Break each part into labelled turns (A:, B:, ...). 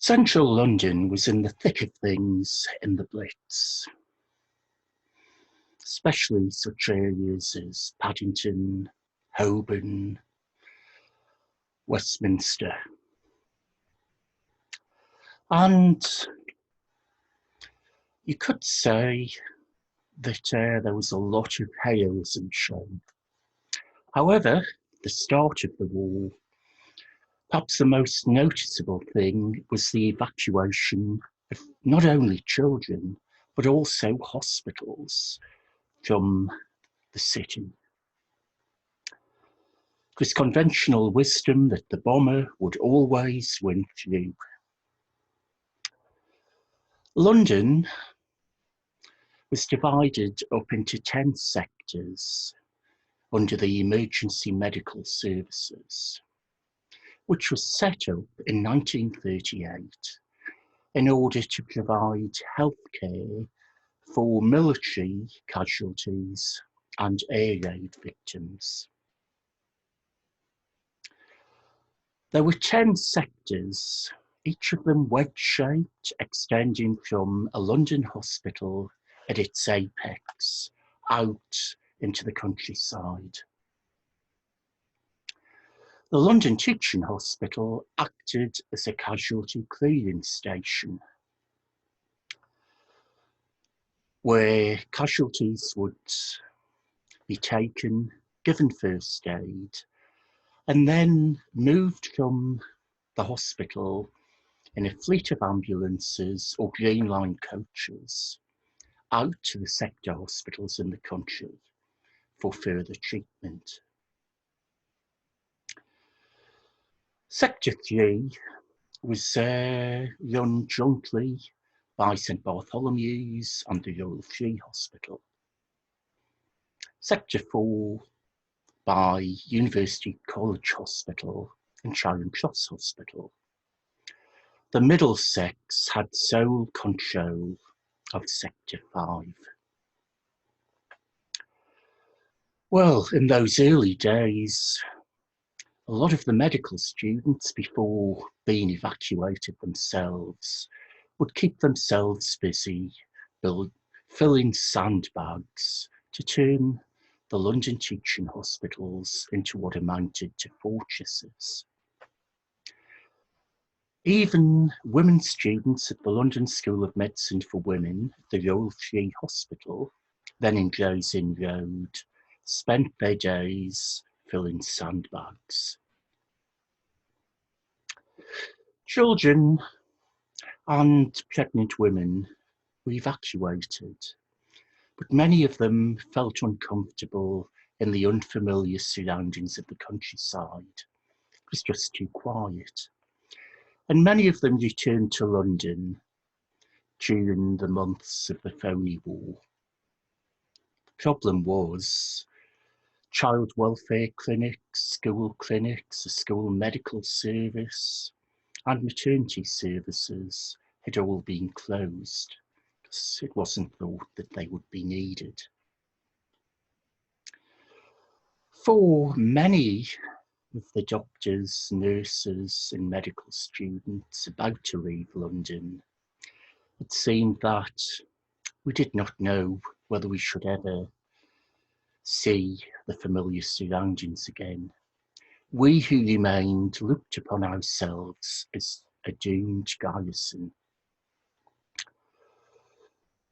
A: Central London was in the thick of things in the Blitz, especially such areas as Paddington, Holborn, Westminster. And you could say that there was a lot of heroism shown. However, the start of the war, perhaps the most noticeable thing was the evacuation of not only children, but also hospitals from the city. It was conventional wisdom that the bomber would always win through. London was divided up into 10 sectors under the Emergency Medical Services, which was set up in 1938 in order to provide healthcare for military casualties and air raid victims. There were 10 sectors, each of them wedge-shaped, extending from a London hospital at its apex out into the countryside. The London Teaching Hospital acted as a casualty clearing station, where casualties would be taken, given first aid, and then moved from the hospital in a fleet of ambulances or Green Line coaches out to the sector hospitals in the country for further treatment. Sector 3 was run jointly by St Bartholomew's and the Royal Free Hospital. Sector 4 by University College Hospital and Charing Cross Hospital. The Middlesex had sole control of Sector 5. Well, in those early days, a lot of the medical students, before being evacuated themselves, would keep themselves busy filling sandbags to turn the London teaching hospitals into what amounted to fortresses. Even women students at the London School of Medicine for Women, the Royal Free Hospital, then in Gray's Inn Road, spent their days filling sandbags. Children and pregnant women were evacuated, but many of them felt uncomfortable in the unfamiliar surroundings of the countryside. It was just too quiet. And many of them returned to London during the months of the phony war. The problem was child welfare clinics, a school medical service, and maternity services had all been closed because it wasn't thought that they would be needed. For many of the doctors, nurses, and medical students about to leave London, it seemed that we did not know whether we should ever see the familiar surroundings again. We who remained looked upon ourselves as a doomed garrison.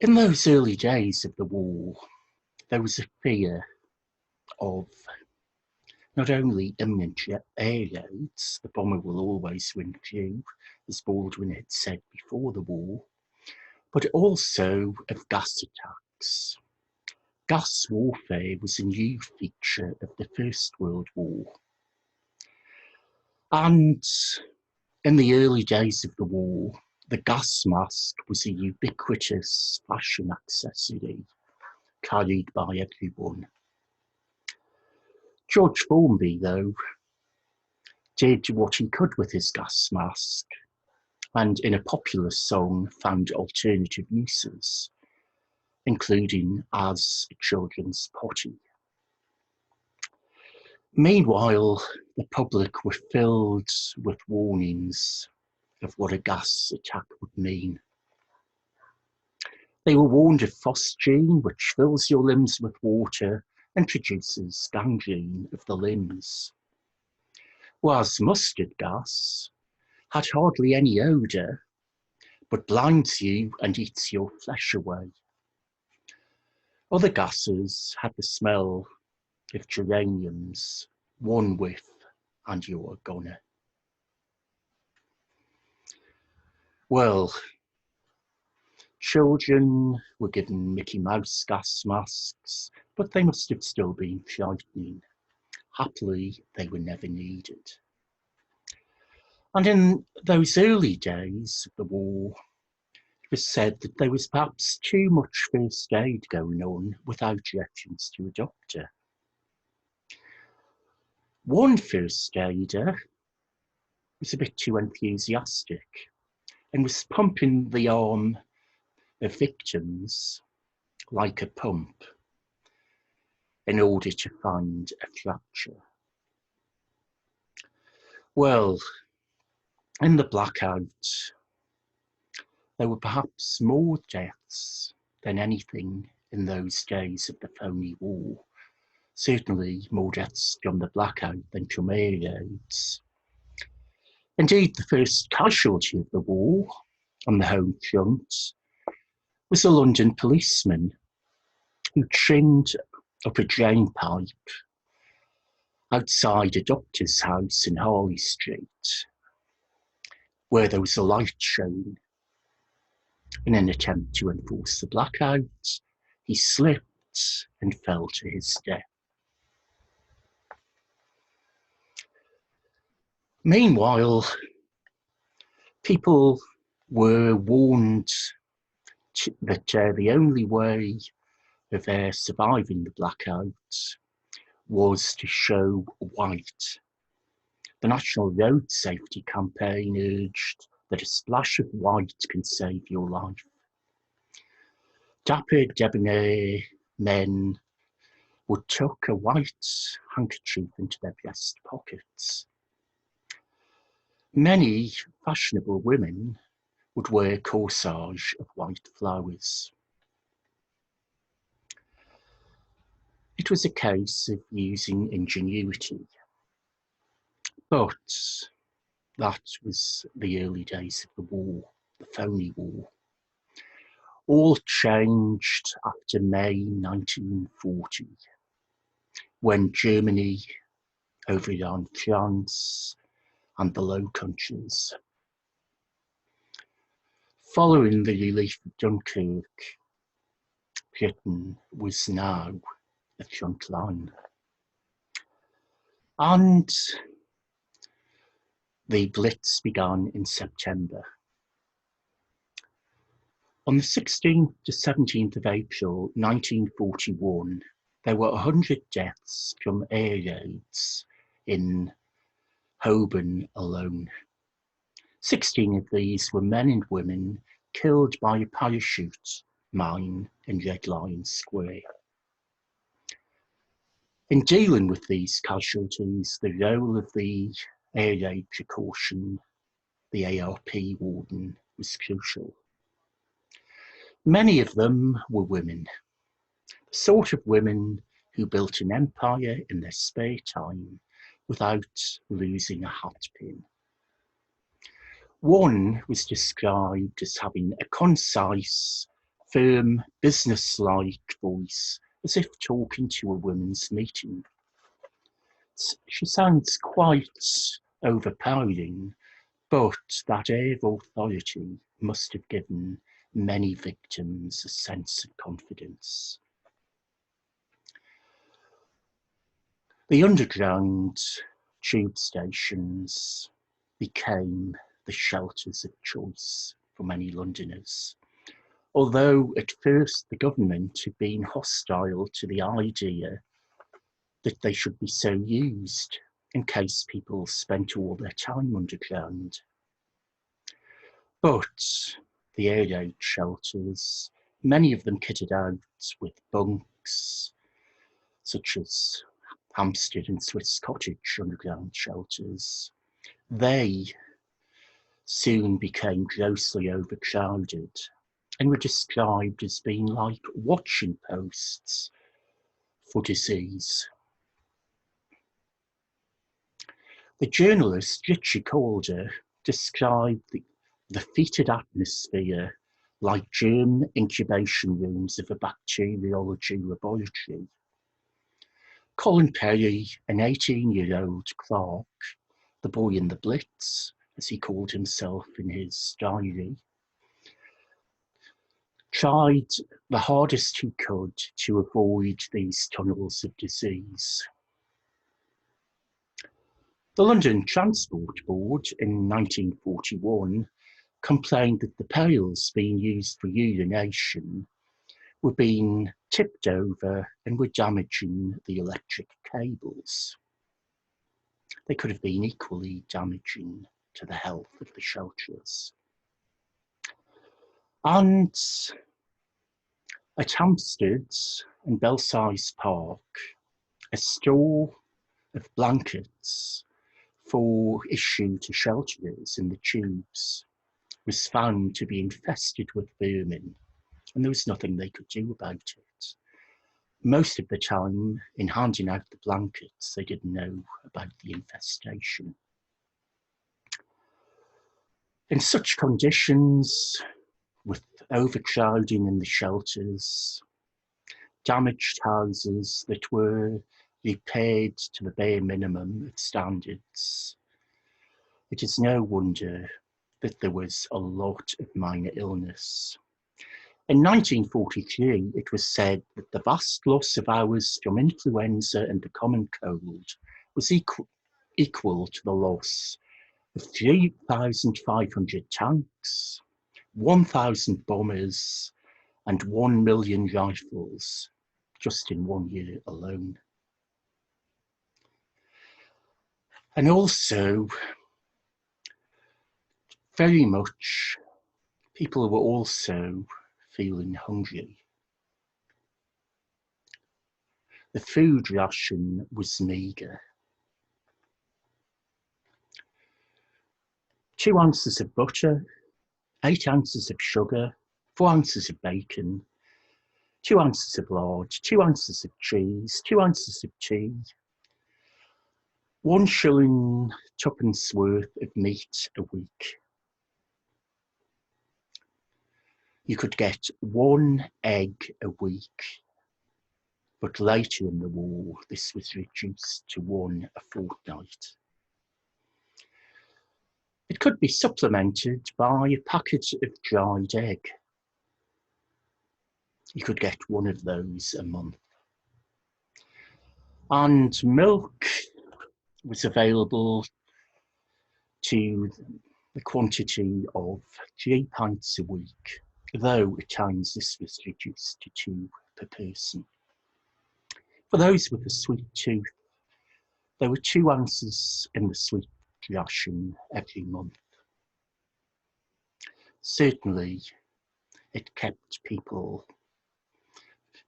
A: In those early days of the war, there was a fear of not only imminent air raids, the bomber will always win through, as Baldwin had said before the war, but also of gas attacks. Gas warfare was a new feature of the First World War. And in the early days of the war, the gas mask was a ubiquitous fashion accessory carried by everyone. George Formby, though, did what he could with his gas mask, and in a popular song found alternative uses, including as a children's potty. Meanwhile, the public were filled with warnings of what a gas attack would mean. They were warned of phosgene, which fills your limbs with water and produces gangrene of the limbs, whereas mustard gas had hardly any odour, but blinds you and eats your flesh away. Other gases had the smell of geraniums, one whiff and you're a goner. Well, children were given Mickey Mouse gas masks, but they must have still been frightening. Happily, they were never needed. And in those early days of the war, it was said that there was perhaps too much first aid going on without reference to a doctor. One first aider was a bit too enthusiastic and was pumping the arm of victims like a pump in order to find a fracture. Well, in the blackout, there were perhaps more deaths than anything in those days of the phony war. Certainly more deaths from the blackout than from air raids. Indeed, the first casualty of the war on the home front was a London policeman who trimmed up a drain pipe outside a doctor's house in Harley Street, where there was a light shown. In an attempt to enforce the blackout, he slipped and fell to his death. Meanwhile, people were warned that the only way of surviving the blackout was to show white. The National Road Safety Campaign urged that a splash of white can save your life. Dapper, debonair men would tuck a white handkerchief into their breast pockets. Many fashionable women would wear corsage of white flowers. It was a case of using ingenuity, but that was the early days of the war, the phony war. All changed after May 1940, when Germany overran France and the Low Countries. Following the relief of Dunkirk, Britain was now the front line. And the Blitz began in September. On the 16th to 17th of April 1941, there were 100 deaths from air raids in Holborn alone. 16 of these were men and women killed by a parachute mine in Red Lion Square. In dealing with these casualties, the role of the air raid precaution, the ARP warden, was crucial. Many of them were women, the sort of women who built an empire in their spare time without losing a hatpin. One was described as having a concise, firm, business-like voice, as if talking to a women's meeting. She sounds quite overpowering, but that air of authority must have given many victims a sense of confidence. The underground tube stations became the shelters of choice for many Londoners. Although at first the government had been hostile to the idea that they should be so used in case people spent all their time underground. But the air raid shelters, many of them kitted out with bunks, such as Hampstead and Swiss Cottage underground shelters, they soon became grossly overcrowded and were described as being like watching posts for disease. The journalist Richard Calder described the fetid atmosphere like germ incubation rooms of a bacteriology laboratory. Colin Perry, an 18-year-old clerk, the boy in the Blitz, as he called himself in his diary, tried the hardest he could to avoid these tunnels of disease. The London Transport Board in 1941 complained that the pails being used for urination were being tipped over and were damaging the electric cables. They could have been equally damaging to the health of the shelters. And at Hampstead and Belsize Park, a store of blankets for issue to shelterers in the tubes was found to be infested with vermin, and there was nothing they could do about it. Most of the time, in handing out the blankets, they didn't know about the infestation. In such conditions, with overcrowding in the shelters, damaged houses that were repaired to the bare minimum of standards, it is no wonder that there was a lot of minor illness. In 1943, it was said that the vast loss of hours from influenza and the common cold was equal to the loss of 3,500 tanks, 1,000 bombers, and 1 million rifles, just in 1 year alone. And also, very much, people were also feeling hungry. The food ration was meagre. 2 ounces of butter, 8 ounces of sugar, 4 ounces of bacon, 2 ounces of lard, 2 ounces of cheese, 2 ounces of tea, 1 shilling twopence worth of meat a week. You could get 1 egg a week, but later in the war, this was reduced to 1 a fortnight. It could be supplemented by a packet of dried egg. You could get 1 of those a month. And milk was available to the quantity of 3 pints a week, though at times this was reduced to 2 per person. For those with a sweet tooth, there were 2 ounces in the sweet ration every month. Certainly, it kept people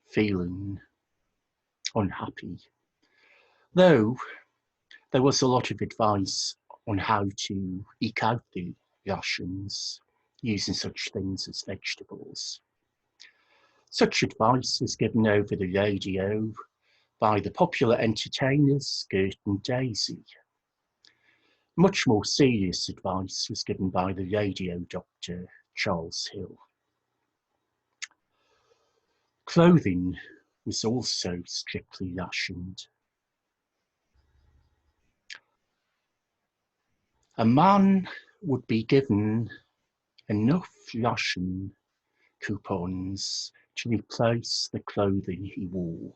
A: feeling unhappy, though there was a lot of advice on how to eke out the rations using such things as vegetables. Such advice was given over the radio by the popular entertainers Gert and Daisy. Much more serious advice was given by the radio doctor Charles Hill. Clothing was also strictly rationed. A man would be given enough ration coupons to replace the clothing he wore,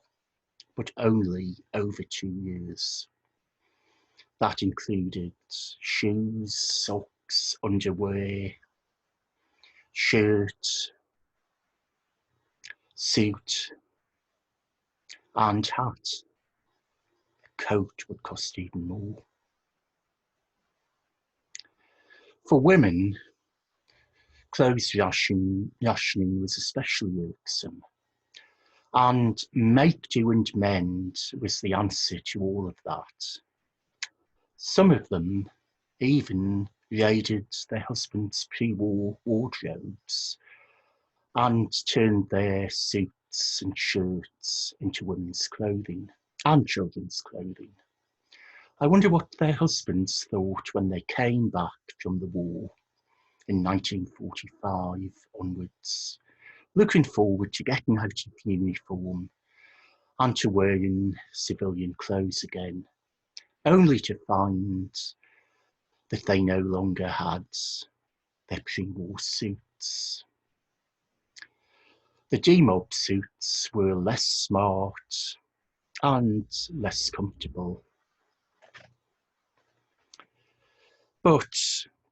A: but only over 2 years. That included shoes, socks, underwear, shirt, suit, and hat. A coat would cost even more. For women, clothes rationing was especially irksome, and make, do and mend was the answer to all of that. Some of them even raided their husbands' pre-war wardrobes and turned their suits and shirts into women's clothing and children's clothing. I wonder what their husbands thought when they came back from the war in 1945 onwards, looking forward to getting out of uniform and to wearing civilian clothes again, only to find that they no longer had their pre-war suits. The demob suits were less smart and less comfortable, but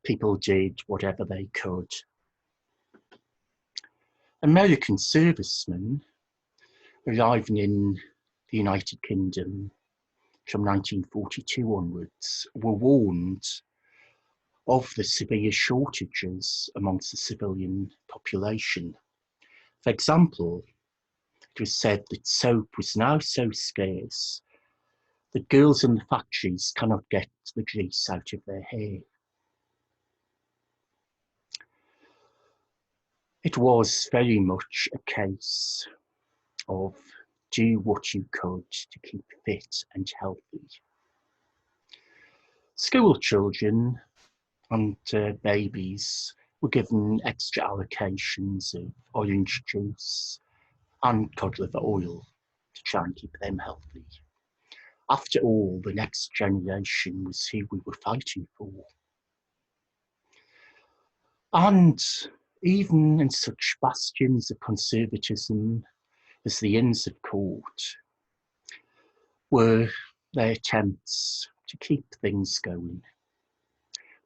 A: people did whatever they could. American servicemen arriving in the United Kingdom from 1942 onwards were warned of the severe shortages amongst the civilian population. For example, it was said that soap was now so scarce that girls in the factories cannot get the grease out of their hair. It was very much a case of do what you could to keep fit and healthy. School children and babies were given extra allocations of orange juice and cod liver oil to try and keep them healthy. After all, the next generation was who we were fighting for. And even in such bastions of conservatism as the Inns of Court were their attempts to keep things going.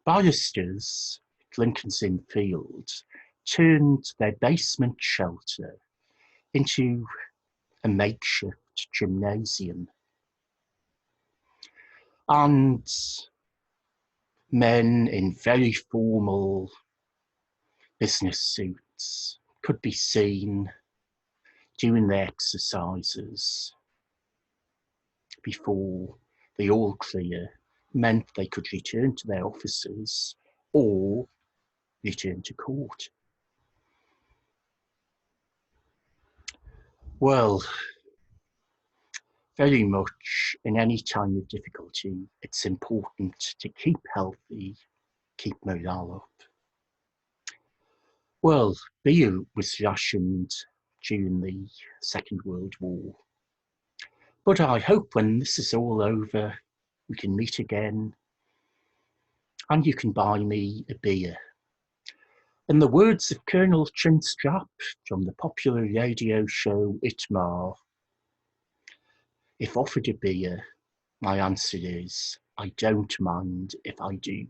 A: Barristers at Lincoln's Inn Fields turned their basement shelter into a makeshift gymnasium. And men in very formal business suits could be seen doing their exercises before the all clear meant they could return to their offices or return to court. Well, very much in any time of difficulty, it's important to keep healthy, keep morale up. Well, beer was rationed during the Second World War. But I hope when this is all over, we can meet again and you can buy me a beer. In the words of Colonel Chinstrap from the popular radio show Itmar, if offered a beer, my answer is, I don't mind if I do.